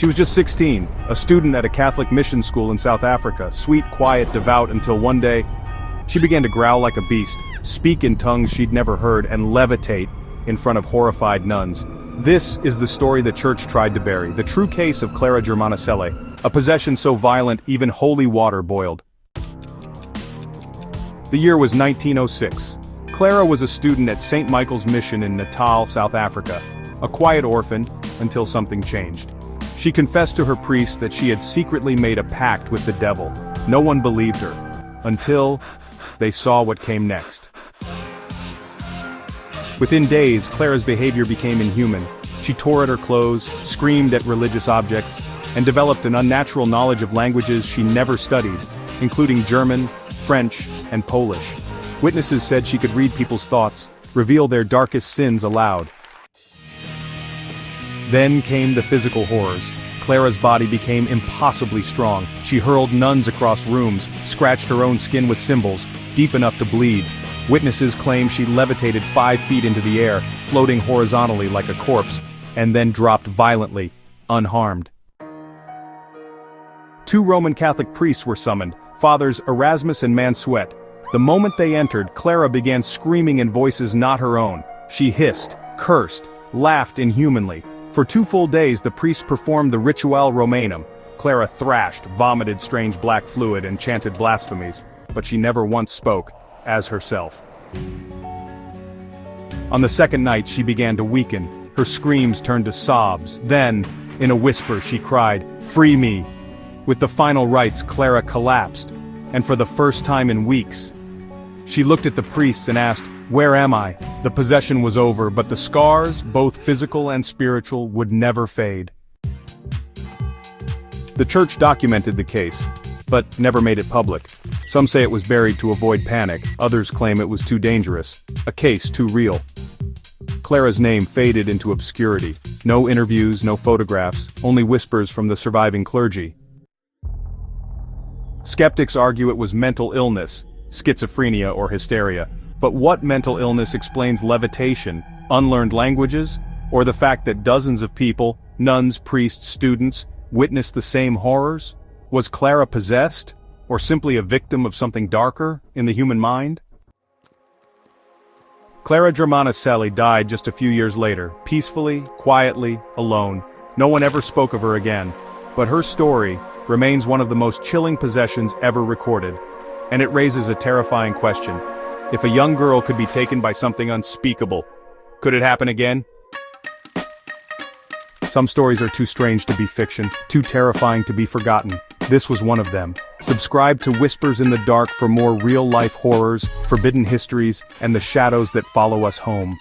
She was just 16, a student at a Catholic mission school in South Africa, sweet, quiet, devout, until one day, she began to growl like a beast, speak in tongues she'd never heard, and levitate in front of horrified nuns. This is the story the church tried to bury, the true case of Clara Germana Cele, a possession so violent even holy water boiled. The year was 1906. Clara was a student at St. Michael's Mission in Natal, South Africa, a quiet orphan until something changed. She confessed to her priest that she had secretly made a pact with the devil. No one believed her, until they saw what came next. Within days, Clara's behavior became inhuman. She tore at her clothes, screamed at religious objects, and developed an unnatural knowledge of languages she never studied, including German, French, and Polish. Witnesses said she could read people's thoughts, reveal their darkest sins aloud. Then came the physical horrors. Clara's body became impossibly strong. She hurled nuns across rooms, scratched her own skin with cymbals, deep enough to bleed. Witnesses claim she levitated 5 feet into the air, floating horizontally like a corpse, and then dropped violently, unharmed. 2 Roman Catholic priests were summoned, Fathers Erasmus and Mansuet. The moment they entered, Clara began screaming in voices not her own. She hissed, cursed, laughed inhumanly. For 2 full days the priests performed the Ritual Romanum. Clara thrashed, vomited strange black fluid, and chanted blasphemies, but she never once spoke as herself. On the second night she began to weaken. Her screams turned to sobs. Then, in a whisper, she cried, "Free me!" With the final rites, Clara collapsed, and for the first time in weeks, she looked at the priests and asked, "Where am I?" The possession was over, but the scars, both physical and spiritual, would never fade. The church documented the case, but never made it public. Some say it was buried to avoid panic, others claim it was too dangerous, a case too real. Clara's name faded into obscurity. No interviews, no photographs, only whispers from the surviving clergy. Skeptics argue it was mental illness, schizophrenia or hysteria. But what mental illness explains levitation, unlearned languages, or the fact that dozens of people, nuns, priests, students, witnessed the same horrors? Was Clara possessed, or simply a victim of something darker in the human mind? Clara Germana Cele died just a few years later, peacefully, quietly, alone. No one ever spoke of her again, but her story remains one of the most chilling possessions ever recorded, and it raises a terrifying question. If a young girl could be taken by something unspeakable, could it happen again? Some stories are too strange to be fiction, too terrifying to be forgotten. This was one of them. Subscribe to Whispers in the Dark for more real-life horrors, forbidden histories, and the shadows that follow us home.